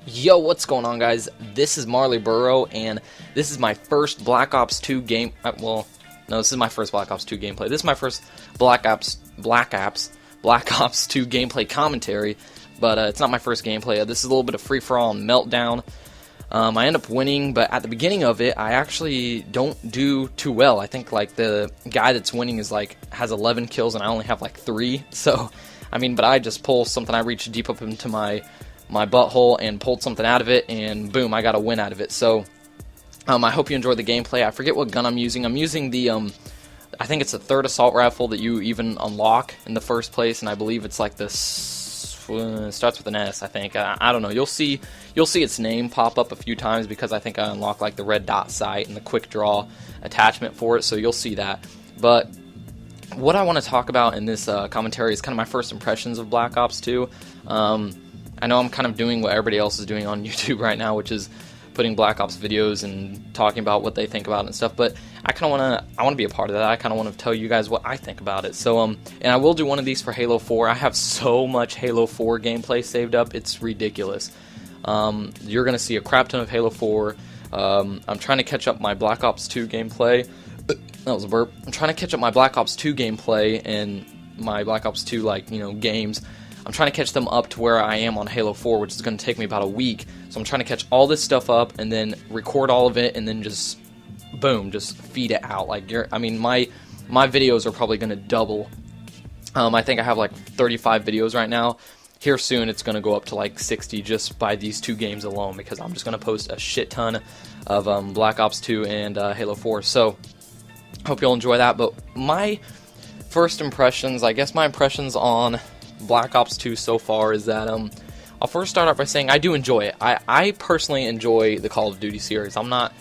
Yo, what's going on, guys? This is Marley Burrow, and this is my first Black Ops 2 game. No, this is my first Black Ops 2 gameplay. This is my first Black Ops 2 gameplay commentary, but it's not my first gameplay. This is a little bit of free-for-all and Meltdown. I end up winning, but at the beginning of it, I actually don't do too well. I think like the guy that's winning is has 11 kills, and I only have like 3. So, but I just pull something. I reach deep up into my butthole and pulled something out of it, and boom, I got a win out of it. So I hope you enjoyed the gameplay. I forget what gun I'm using. I'm using the I think it's the third assault rifle that you even unlock in the first place, and I believe it's like this starts with an S, I think. I don't know. You'll see its name pop up a few times because I think I unlocked like the red dot sight and the quick draw attachment for it, so you'll see that. But what I want to talk about in this commentary is kind of my first impressions of Black Ops 2. I know I'm kind of doing what everybody else is doing on YouTube right now, which is putting Black Ops videos and talking about what they think about it and stuff, but I kind of want to be a part of that. I kind of want to tell you guys what I think about it. So and I will do one of these for Halo 4. I have so much Halo 4 gameplay saved up, it's ridiculous. You're going to see a crap ton of Halo 4. I'm trying to catch up my Black Ops 2 gameplay. That was a burp. I'm trying to catch up my Black Ops 2 gameplay and my Black Ops 2 games. I'm trying to catch them up to where I am on Halo 4, which is going to take me about a week. So I'm trying to catch all this stuff up and then record all of it and then just, boom, just feed it out. My videos are probably going to double. I think I have like 35 videos right now. Here soon it's going to go up to like 60 just by these 2 games alone, because I'm just going to post a shit ton of Black Ops 2 and Halo 4. So hope you'll enjoy that. But my first impressions, I guess my impressions on Black Ops 2 so far is that I'll first start off by saying I do enjoy it. I personally enjoy the Call of Duty series. I'm not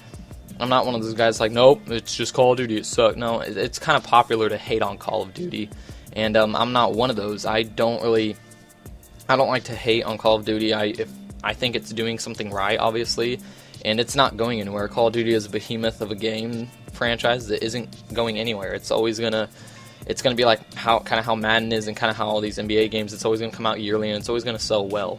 one of those guys like, nope, it's just Call of Duty, it sucks. No, it's kind of popular to hate on Call of Duty, and I'm not one of those. I don't like to hate on Call of Duty. If I think it's doing something right, obviously, and it's not going anywhere. Call of Duty is a behemoth of a game franchise that isn't going anywhere. It's going to be like how Madden is and kind of how all these NBA games, it's always going to come out yearly and it's always going to sell well.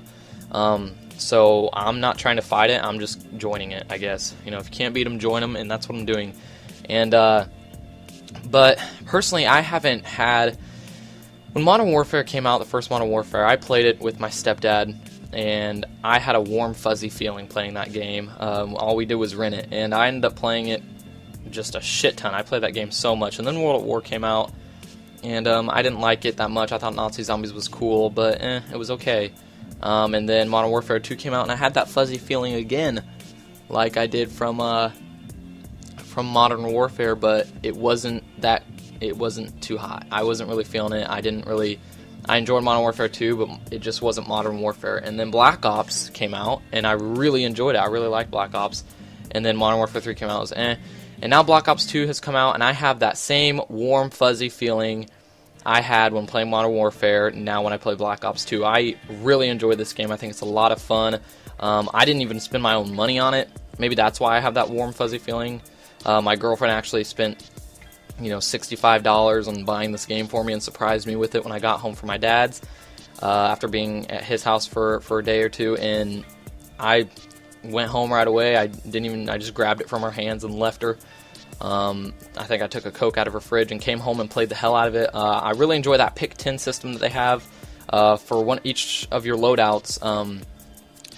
So I'm not trying to fight it, I'm just joining it, I guess. If you can't beat them, join them, and that's what I'm doing. And but personally, I haven't had, when Modern Warfare came out, the first Modern Warfare, I played it with my stepdad, and I had a warm, fuzzy feeling playing that game. All we did was rent it, and I ended up playing it just a shit ton. I played that game so much, and then World at War came out, and I didn't like it that much. I thought Nazi Zombies was cool, but it was okay. And then Modern Warfare 2 came out, and I had that fuzzy feeling again, like I did from Modern Warfare, but it wasn't too hot. I wasn't really feeling it. I enjoyed Modern Warfare 2, but it just wasn't Modern Warfare. And then Black Ops came out, and I really enjoyed it. I really liked Black Ops. And then Modern Warfare 3 came out, it was eh. And now Black Ops 2 has come out, and I have that same warm, fuzzy feeling I had when playing Modern Warfare, now when I play Black Ops 2. I really enjoy this game. I think it's a lot of fun. I didn't even spend my own money on it. Maybe that's why I have that warm, fuzzy feeling. My girlfriend actually spent, $65 on buying this game for me and surprised me with it when I got home from my dad's after being at his house for a day or two, and I went home right away. I just grabbed it from her hands and left her. I think I took a Coke out of her fridge and came home and played the hell out of it. I really enjoy that pick 10 system that they have. For each of your loadouts,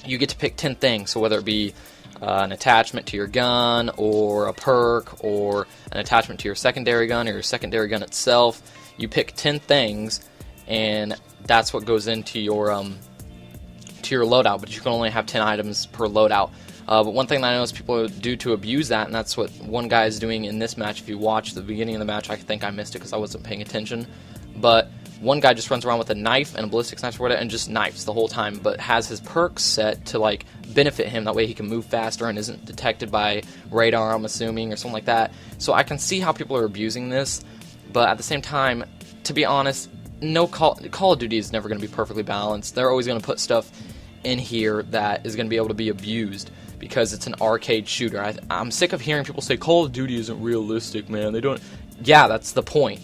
you get to pick 10 things. So whether it be an attachment to your gun, or a perk, or an attachment to your secondary gun, or your secondary gun itself, you pick 10 things, and that's what goes into your loadout. But you can only have 10 items per loadout. But one thing that I noticed people do to abuse that, and that's what one guy is doing in this match. If you watch the beginning of the match, I think I missed it because I wasn't paying attention. But one guy just runs around with a knife and a ballistic sniper or whatever and just knifes the whole time, but has his perks set to benefit him. That way he can move faster and isn't detected by radar, I'm assuming, or something like that. So I can see how people are abusing this, but at the same time, to be honest, Call of Duty is never going to be perfectly balanced. They're always going to put stuff in here that is going to be able to be abused, because it's an arcade shooter. I'm sick of hearing people say Call of Duty isn't realistic, man. Yeah, that's the point.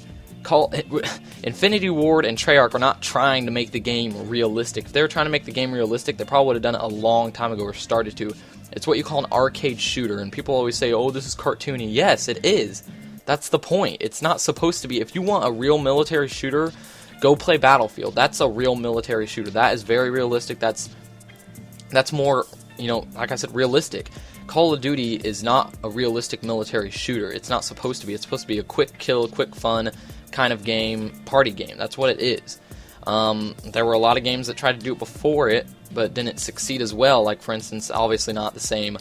Infinity Ward and Treyarch are not trying to make the game realistic. If they were trying to make the game realistic, they probably would have done it a long time ago or started to. It's what you call an arcade shooter, and people always say, oh, this is cartoony. Yes, it is. That's the point. It's not supposed to be. If you want a real military shooter, go play Battlefield. That's a real military shooter. That is very realistic. That's more, like I said, realistic. Call of Duty is not a realistic military shooter. It's not supposed to be. It's supposed to be a quick kill, quick fun kind of game, party game. That's what it is. There were a lot of games that tried to do it before it, but didn't succeed as well. Like, for instance, obviously not the same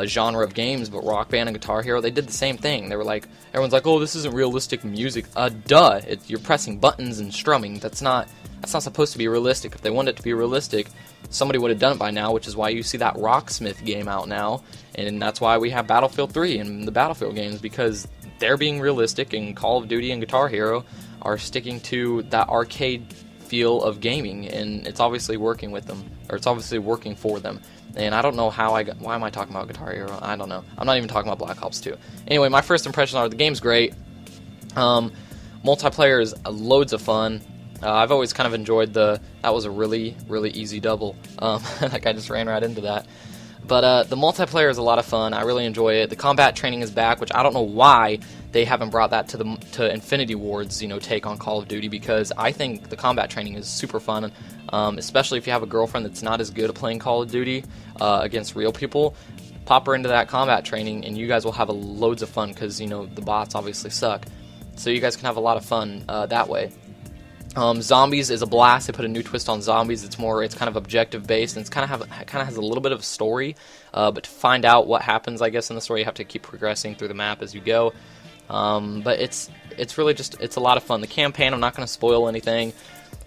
genre of games, but Rock Band and Guitar Hero, they did the same thing. They were like, everyone's like, oh, this isn't realistic music. Duh. You're pressing buttons and strumming. That's not supposed to be realistic. If they wanted it to be realistic, somebody would have done it by now, which is why you see that Rocksmith game out now, and that's why we have Battlefield 3 and the Battlefield games, because they're being realistic, and Call of Duty and Guitar Hero are sticking to that arcade feel of gaming, and it's obviously working with them, or it's obviously working for them. And I don't know how why am I talking about Guitar Hero? I don't know. I'm not even talking about Black Ops 2. Anyway, my first impressions are the game's great. Multiplayer is loads of fun. I've always kind of enjoyed that was a really, really easy double. Like I just ran right into that. But the multiplayer is a lot of fun. I really enjoy it. The combat training is back, which I don't know why they haven't brought that to Infinity Ward's take on Call of Duty, because I think the combat training is super fun, especially if you have a girlfriend that's not as good at playing Call of Duty against real people. Pop her into that combat training, and you guys will have loads of fun, because the bots obviously suck. So you guys can have a lot of fun that way. Zombies is a blast. They put a new twist on zombies. It's kind of objective based, and it's kind of has a little bit of a story. But to find out what happens, I guess, in the story, you have to keep progressing through the map as you go. But it's really it's a lot of fun. The campaign, I'm not going to spoil anything,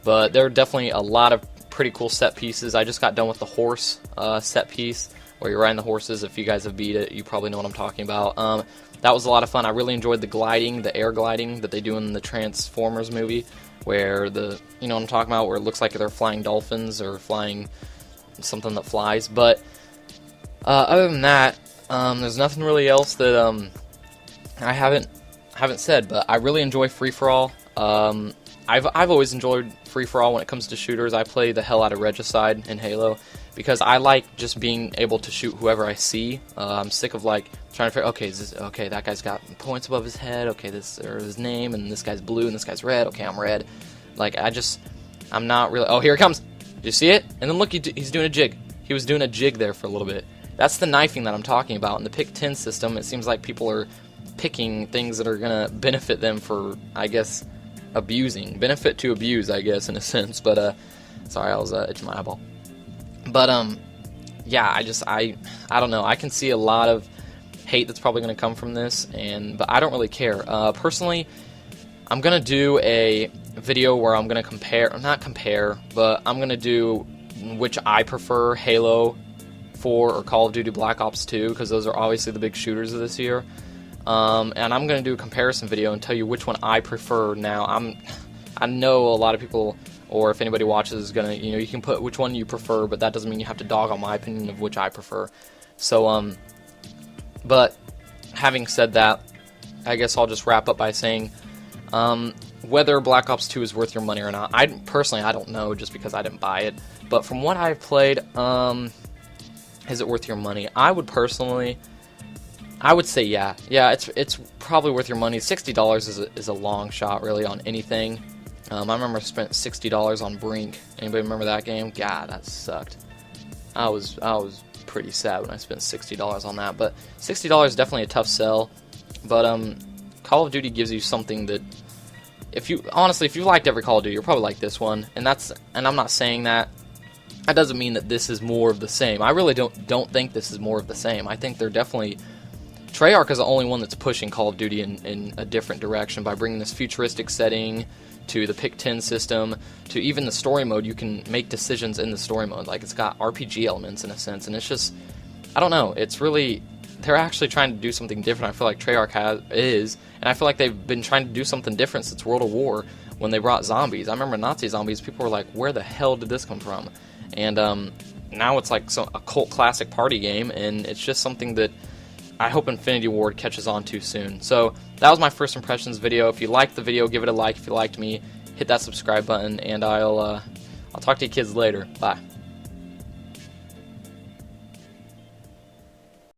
but there are definitely a lot of pretty cool set pieces. I just got done with the horse set piece, where you're riding the horses. If you guys have beat it, you probably know what I'm talking about. That was a lot of fun. I really enjoyed the air gliding that they do in the Transformers movie, where what I'm talking about, where it looks like they're flying dolphins or flying something that flies. But other than that, there's nothing really else that I haven't said. But I really enjoy Free For All. I've always enjoyed Free For All when it comes to shooters. I play the hell out of Regicide in Halo, because I like just being able to shoot whoever I see. I'm sick of trying to figure, okay, that guy's got points above his head, okay, his name, and this guy's blue and this guy's red, okay, I'm red. I'm not really, oh, here it comes. Did you see it? And then look, he's doing a jig. He was doing a jig there for a little bit. That's the knifing that I'm talking about. In the pick 10 system, it seems like people are picking things that are going to benefit them for, I guess, abusing. Benefit to abuse, I guess, in a sense. But, sorry, I was itching my eyeball. But, yeah, I don't know. I can see a lot of hate that's probably going to come from this, but I don't really care. Personally, I'm going to do a video where I'm going to not compare, but I'm going to do which I prefer, Halo 4 or Call of Duty Black Ops 2, because those are obviously the big shooters of this year. And I'm going to do a comparison video and tell you which one I prefer now. I know a lot of people, or if anybody watches, is going to, you can put which one you prefer, but that doesn't mean you have to dog on my opinion of which I prefer. So, but having said that, I guess I'll just wrap up by saying, whether Black Ops 2 is worth your money or not, I don't know, just because I didn't buy it. But from what I've played, is it worth your money? I would say yeah. Yeah, it's probably worth your money. $60 is a long shot, really, on anything. I remember I spent $60 on Brink. Anybody remember that game? God, that sucked. I was pretty sad when I spent $60 on that. But $60 is definitely a tough sell. But Call of Duty gives you something that, if you liked every Call of Duty, you'll probably like this one. And I'm not saying that. That doesn't mean that this is more of the same. I really don't think this is more of the same. I think they're definitely, Treyarch is the only one that's pushing Call of Duty in a different direction by bringing this futuristic setting to the pick 10 system, to even the story mode. You can make decisions in the story mode. Like, it's got RPG elements in a sense, and it's just, I don't know, it's really, they're actually trying to do something different. I feel like Treyarch is, and I feel like they've been trying to do something different since World of War when they brought zombies. I remember Nazi zombies, people were like, where the hell did this come from? And now it's like a cult classic party game, and it's just something that I hope Infinity Ward catches on too soon. So that was my first impressions video. If you liked the video, give it a like. If you liked me, hit that subscribe button, and I'll talk to you kids later. Bye.